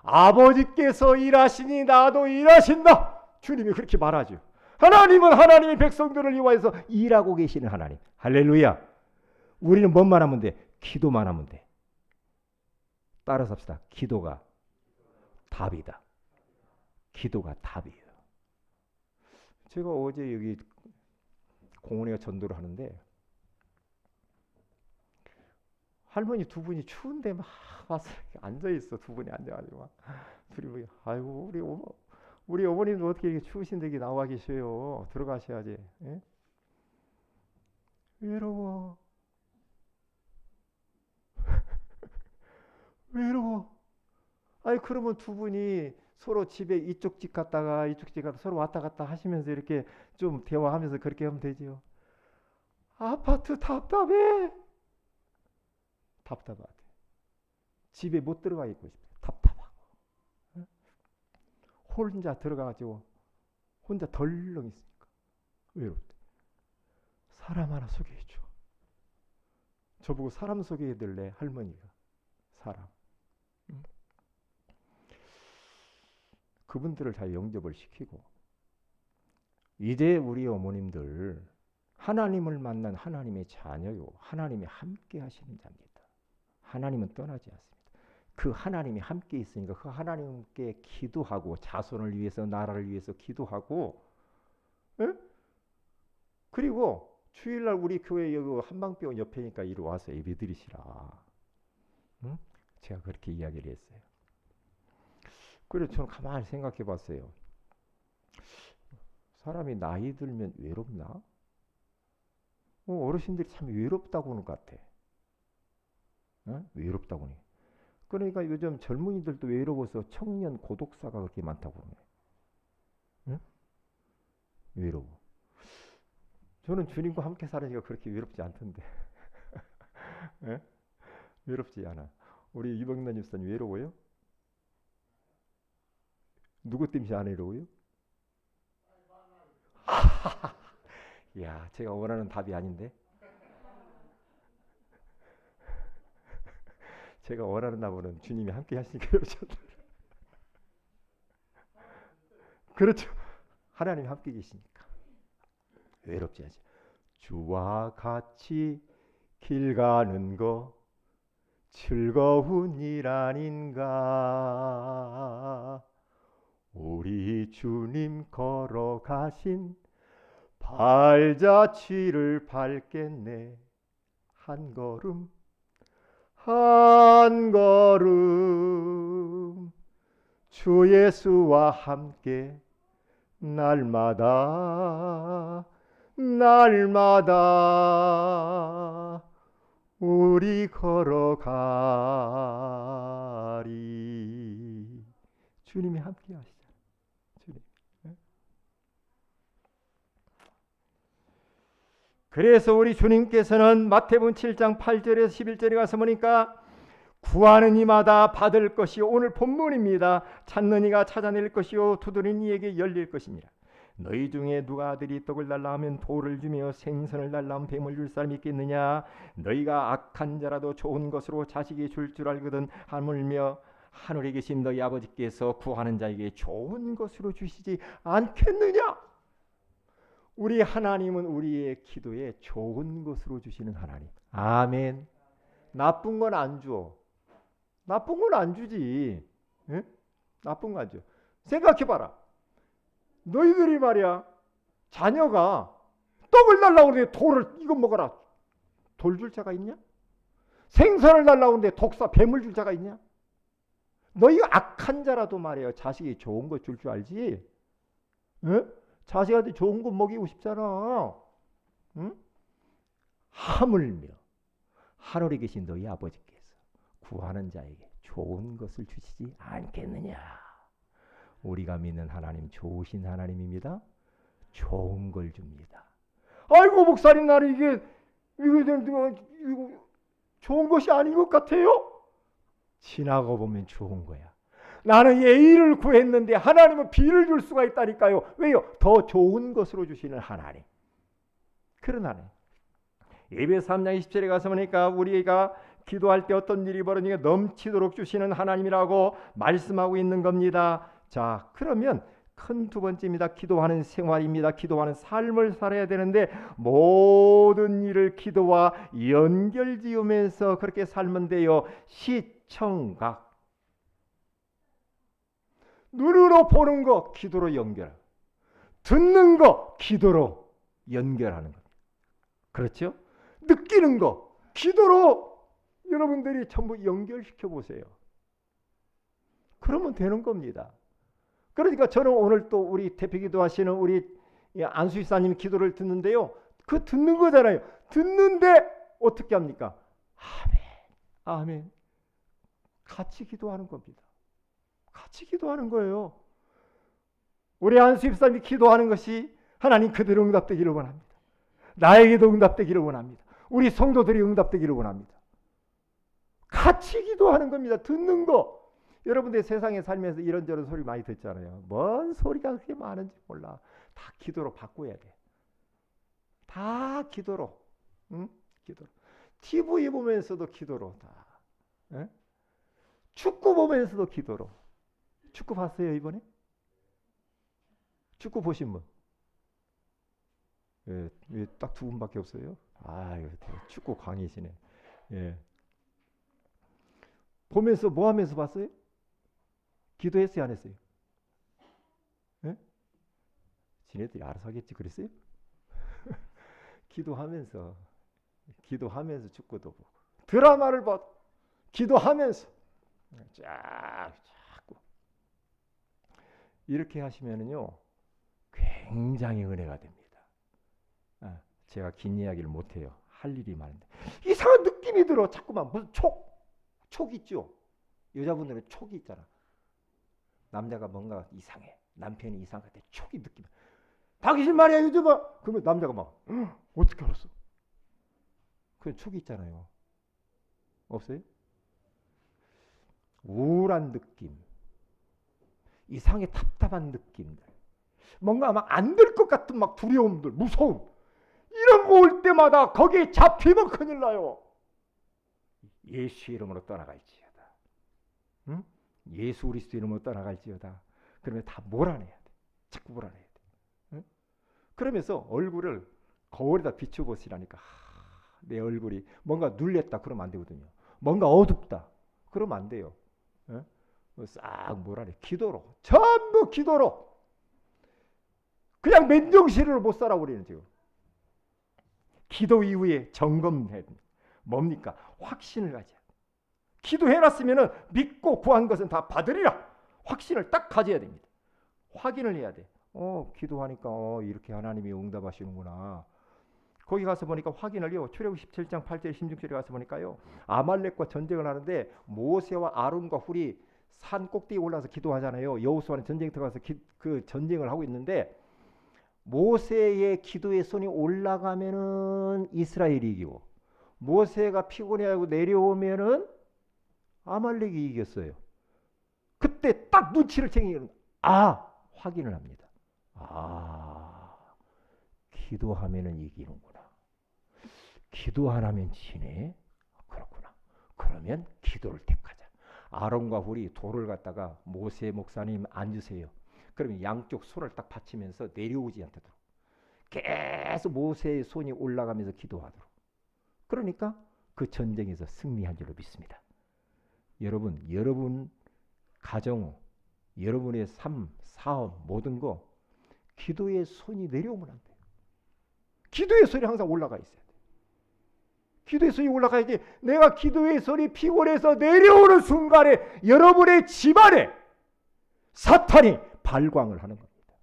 아버지께서 일하시니 나도 일하신다. 주님이 그렇게 말하죠. 하나님은 하나님의 백성들을 위하여서 일하고 계시는 하나님. 할렐루야. 우리는 뭔만 하면 돼? 기도만 하면 돼. 따라서 합시다. 기도가 답이다. 기도가 답이에요. 제가 어제 여기 공원에 전도를 하는데 할머니 두 분이 추운데 막 와서 앉아 있어. 두 분이 앉아가지고 막 둘이 아이고 우리 어머님도 어떻게 이렇게 추우신데 이렇게 나와 계셔요. 들어가셔야지. 예? 외로워. 외로워. 아니 그러면 두 분이 서로 집에 이쪽 집 갔다가 이쪽 집 갔다 서로 왔다 갔다 하시면서 이렇게 좀 대화하면서 그렇게 하면 되죠. 아파트 답답해. 답답하대. 집에 못 들어가 있고 싶어. 답답하고. 응? 혼자 들어가가지고 혼자 덜렁 있으니까 외롭대. 사람 하나 소개해줘. 저보고 사람 소개해달래. 할머니가. 사람. 응? 그분들을 다 영접을 시키고, 이제 우리 어머님들 하나님을 만난 하나님의 자녀요. 하나님이 함께 하시는 자입니다. 하나님은 떠나지 않습니다. 그 하나님이 함께 있으니까 그 하나님께 기도하고, 자손을 위해서 나라를 위해서 기도하고, 에? 그리고 주일날 우리 교회 여기 한방병원 옆에니까 이리 와서 예배드리시라. 응? 제가 그렇게 이야기를 했어요. 그래서 저는 가만히 생각해 봤어요. 사람이 나이 들면 외롭나? 어르신들이 참 외롭다고 하는 것 같아. 외롭다고 하니. 그러니까 요즘 젊은이들도 외로워서 청년 고독사가 그렇게 많다고 그러네. 응? 외로워. 저는 주님과 함께 살으니까 그렇게 외롭지 않던데. 외롭지 않아. 우리 유병란 집사님 외로워요? 누구 때문에 안 외로워요? 야, 제가 원하는 답이 아닌데. 제가 원하는 답은 주님이 함께 하시니까 외롭잖아요. 그렇죠. 하나님이 함께 계시니까 외롭지 않지. 주와 같이 길 가는 거 즐거운 일 아닌가. 우리 주님 걸어가신 발자취를 밟겠네. 한 걸음 한 걸음 주 예수와 함께 날마다 날마다 우리 걸어가리. 주님이 함께 하시죠. 주님. 그래서 우리 주님께서는 마태복음 7장 8절에서 11절에 가서 보니까 구하는 이마다 받을 것이요, 오늘 본문입니다. 찾는 이가 찾아낼 것이요, 두드리는 이에게 열릴 것이니라. 너희 중에 누가 아들이 떡을 달라 하면 돌을 주며 생선을 달라 하면 뱀을 줄 사람이 있겠느냐? 너희가 악한 자라도 좋은 것으로 자식이 줄 알거든. 하물며 하늘에 계신 너희 아버지께서 구하는 자에게 좋은 것으로 주시지 않겠느냐? 우리 하나님은 우리의 기도에 좋은 것으로 주시는 하나님. 아멘. 나쁜 건 안 줘. 나쁜 건 안 주지. 응? 나쁜 거 안 줘. 생각해봐라. 너희들이 말이야, 자녀가 떡을 달라고 그러는데 돌을 이거 먹어라. 돌 줄 자가 있냐? 생선을 달라고 그러는데 독사 뱀을 줄 자가 있냐? 너희가 악한 자라도 말이야, 자식이 좋은 거 줄 줄 알지? 응? 자식한테 좋은 거 먹이고 싶잖아. 응? 하물며 하늘에 계신 너희 아버지께서 구하는 자에게 좋은 것을 주시지 않겠느냐? 우리가 믿는 하나님 좋으신 하나님입니다. 좋은 걸 줍니다. 아이고 목사님, 나는 이거 좋은 것이 아닌 것 같아요. 지나고 보면 좋은 거야. 나는 A를 구했는데 하나님은 B를 줄 수가 있다니까요. 왜요? 더 좋은 것으로 주시는 하나님. 그런 하나님. 예배서 3장 20절에 가서 보니까 우리가 기도할 때 어떤 일이 벌어지니까 넘치도록 주시는 하나님이라고 말씀하고 있는 겁니다. 자, 그러면 큰 두 번째입니다. 기도하는 생활입니다. 기도하는 삶을 살아야 되는데 모든 일을 기도와 연결지으면서 그렇게 살면 돼요. 시청각. 눈으로 보는 거 기도로 연결, 듣는 거 기도로 연결하는 겁니다. 그렇죠? 느끼는 거 기도로 여러분들이 전부 연결시켜 보세요. 그러면 되는 겁니다. 그러니까 저는 오늘 또 우리 대표기도 하시는 우리 안수집사님 기도를 듣는데요. 그 듣는 거잖아요. 듣는데 어떻게 합니까? 아멘, 아멘. 같이 기도하는 겁니다. 같이 기도하는 거예요. 우리 안수집사님이 기도하는 것이 하나님 그대로 응답되기를 원합니다. 나에게도 응답되기를 원합니다. 우리 성도들이 응답되기를 원합니다. 같이 기도하는 겁니다. 듣는 거. 여러분들 세상에 살면서 이런저런 소리 많이 듣잖아요. 뭔 소리가 그렇게 많은지 몰라. 다 기도로 바꿔야 돼. 다 기도로. 응? 기도로. TV 보면서도 기도로 다. 응? 축구 보면서도 기도로. 축구 봤어요 이번에? 축구 보신 분? 예, 딱 두 분밖에 없어요. 아, 축구 광이시네. 예. 보면서 뭐 하면서 봤어요? 기도했어요, 안 했어요? 예? 지네들이 알아서 하겠지 그랬어요? 기도하면서 축구도 보고 드라마를 봐 기도하면서 자꾸 이렇게 하시면은요 굉장히 은혜가 됩니다. 제가 긴 이야기를 못해요. 할 일이 많은데 이상한 느낌이 들어. 자꾸만 무슨 촉 있죠. 여자분들은 촉이 있잖아. 남자가 뭔가 이상해. 남편이 이상할 때 촉이 느낌. 당신 말이야 요즘아. 그러면 남자가 막 어떻게 알았어? 그 촉이 있잖아요. 없어요? 우울한 느낌, 이상하게 답답한 느낌들, 뭔가 막 안 될 것 같은 막 두려움들, 무서움 이런 거 올 때마다 거기에 잡히면 큰일 나요. 예수 이름으로 떠나갈지어다. 응? 예수 그리스도 이름으로 떠나갈지어다. 그러면 다 몰아내야 돼. 자꾸 몰아내야 돼. 응? 그러면서 얼굴을 거울에다 비춰보시라니까. 내 얼굴이 뭔가 눌렸다 그러면 안 되거든요. 뭔가 어둡다 그러면 안 돼요. 응? 싹 몰아내. 기도로. 전부 기도로. 그냥 맨정신으로 못 살아 우리는 지금. 기도 이후에 점검해야 됩니다. 뭡니까? 확신을 가져야 돼. 기도해놨으면 믿고 구한 것은 다 받으리라. 확신을 딱 가져야 됩니다. 확인을 해야 돼. 기도하니까 이렇게 하나님이 응답하시는구나. 거기 가서 보니까 확인을요. 출애굽 17장 8절 16절에 가서 보니까요. 아말렉과 전쟁을 하는데 모세와 아론과 훌이 산 꼭대기에 올라서 기도하잖아요. 여호수아는 전쟁터 가서 그 전쟁을 하고 있는데 모세의 기도의 손이 올라가면은 이스라엘이 이기고 모세가 피곤해하고 내려오면은 아말렉이 이겼어요. 그때 딱 눈치를 챙기는 확인을 합니다. 기도하면은 이기는구나. 기도 안 하면 지네. 그렇구나. 그러면 기도를 택하자. 아론과 훌이 돌을 갖다가 모세 목사님 앉으세요. 그러면 양쪽 손을 딱 받치면서 내려오지 않도록 계속 모세의 손이 올라가면서 기도하도록. 그러니까 그 전쟁에서 승리한 줄로 믿습니다. 여러분 가정, 여러분의 삶, 사업, 모든 거 기도의 손이 내려오면 안 돼요. 기도의 손이 항상 올라가 있어야 돼요. 기도의 손이 올라가야지. 내가 기도의 손이 피곤해서 내려오는 순간에 여러분의 집안에 사탄이 발광을 하는 겁니다.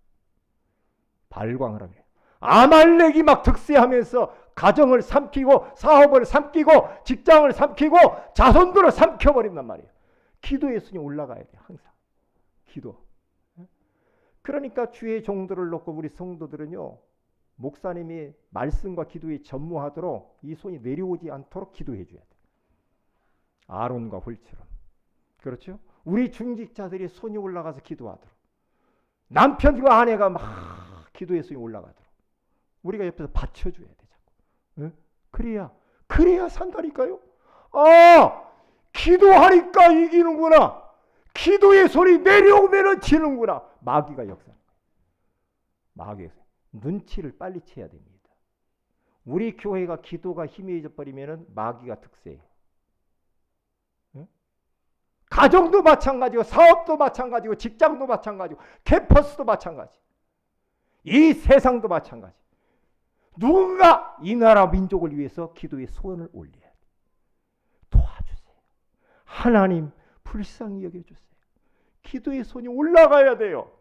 발광을 하게. 아말렉이 막 득세하면서 가정을 삼키고 사업을 삼키고 직장을 삼키고 자손들을 삼켜버린단 말이에요. 기도의 손이 올라가야 돼요. 항상. 기도. 그러니까 주의 종들을 놓고 우리 성도들은요. 목사님이 말씀과 기도에 전무하도록 이 손이 내려오지 않도록 기도해 줘야 돼요. 아론과 훌처럼. 그렇죠? 우리 중직자들이 손이 올라가서 기도하도록. 남편과 아내가 막 기도의 손이 올라가도록. 우리가 옆에서 받쳐줘야 돼. 자꾸. 그래야 산다니까요. 기도하니까 이기는구나. 기도의 손이 내려오면 지는구나. 마귀가 역사하는 거예요. 마귀가 눈치를 빨리 채야 됩니다. 우리 교회가 기도가 희미해져 버리면 마귀가 득세해요. 가정도 마찬가지고 사업도 마찬가지고 직장도 마찬가지고 캠퍼스도 마찬가지. 이 세상도 마찬가지. 누군가 이 나라 민족을 위해서 기도의 손을 올려야 돼요. 도와주세요. 하나님 불쌍히 여겨주세요. 기도의 손이 올라가야 돼요.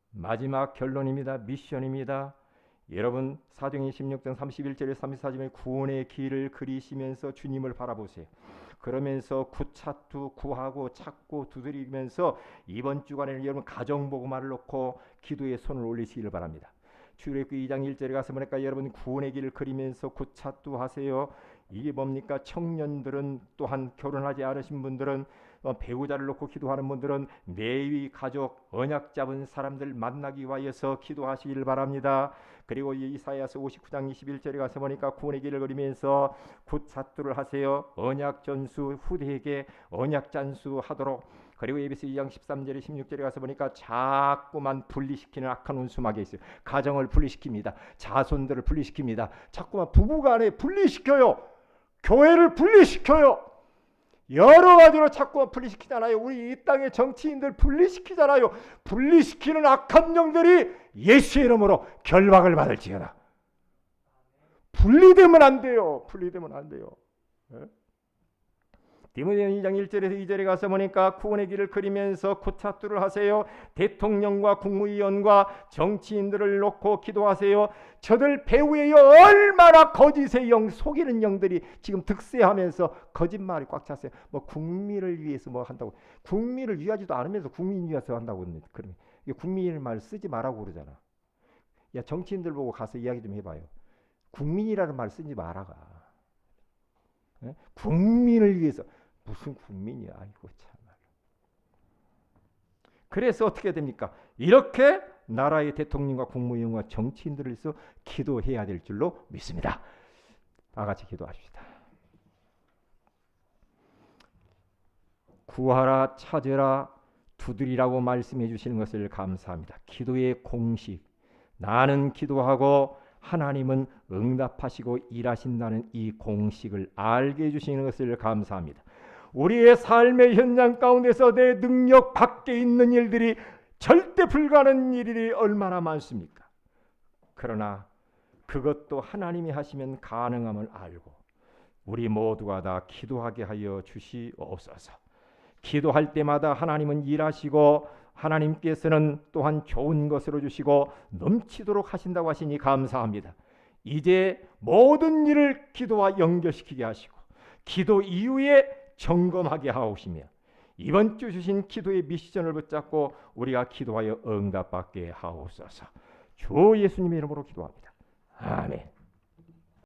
마지막 결론입니다. 미션입니다. 여러분 사도행전 16장 31절에 34절에 구원의 길을 그리시면서 주님을 바라보세요. 그러면서 구차투 구하고 찾고 두드리면서 이번 주간에는 여러분 가정복음화를 놓고 기도의 손을 올리시기를 바랍니다. 출애굽기 2장 1절에 가서 보니까 여러분 구원의 길을 그리면서 구차투 하세요. 이게 뭡니까? 청년들은 또한 결혼하지 않으신 분들은 배우자를 놓고 기도하는 분들은 매위 가족 언약 잡은 사람들 만나기 위하여서 기도하시기를 바랍니다. 그리고 이사야서 59장 21절에 가서 보니까 구원의 길을 그리면서 굿사투를 하세요. 언약 전수 후대에게 언약 잔수 하도록. 그리고 에베소 2장 13절에 16절에 가서 보니까 자꾸만 분리시키는 악한 운수막에 있어요. 가정을 분리시킵니다. 자손들을 분리시킵니다. 자꾸만 부부간에 분리시켜요. 교회를 분리시켜요. 여러 가지로 자꾸만 분리시키잖아요. 우리 이 땅의 정치인들 분리시키잖아요. 분리시키는 악한 영들이 예수의 이름으로 결박을 받을지어다. 분리되면 안 돼요. 분리되면 안 돼요. 디모데전 2장 1절에서 2절에 가서 보니까 구원의 길을 그리면서 구차투를 하세요. 대통령과 국무위원과 정치인들을 놓고 기도하세요. 저들 배후에 얼마나 거짓의 영, 속이는 영들이 지금 득세하면서 거짓말이 꽉 찼어요. 뭐 국민을 위해서 뭐 한다고. 국민을 위하지도 않으면서 국민 위해서 한다고. 그러면 국민의 말 쓰지 말라고 그러잖아. 야, 정치인들 보고 가서 이야기 좀 해봐요. 국민이라는 말 쓰지 말아가. 국민을 위해서. 무슨 국민이야. 아이고 참. 그래서 어떻게 됩니까? 이렇게 나라의 대통령과 국무위원과 정치인들을 위해서 기도해야 될 줄로 믿습니다. 다 같이 기도합시다. 구하라, 찾으라, 두드리라고 말씀해 주시는 것을 감사합니다. 기도의 공식. 나는 기도하고 하나님은 응답하시고 일하신다는 이 공식을 알게 해주시는 것을 감사합니다. 우리의 삶의 현장 가운데서 내 능력 밖에 있는 일들이 절대 불가능한 일이 얼마나 많습니까? 그러나 그것도 하나님이 하시면 가능함을 알고 우리 모두가 다 기도하게 하여 주시옵소서. 기도할 때마다 하나님은 일하시고 하나님께서는 또한 좋은 것으로 주시고 넘치도록 하신다고 하시니 감사합니다. 이제 모든 일을 기도와 연결시키게 하시고 기도 이후에 점검하게 하옵시며 이번 주 주신 기도의 미션을 붙잡고 우리가 기도하여 응답받게 하옵소서. 주 예수님의 이름으로 기도합니다. 아멘.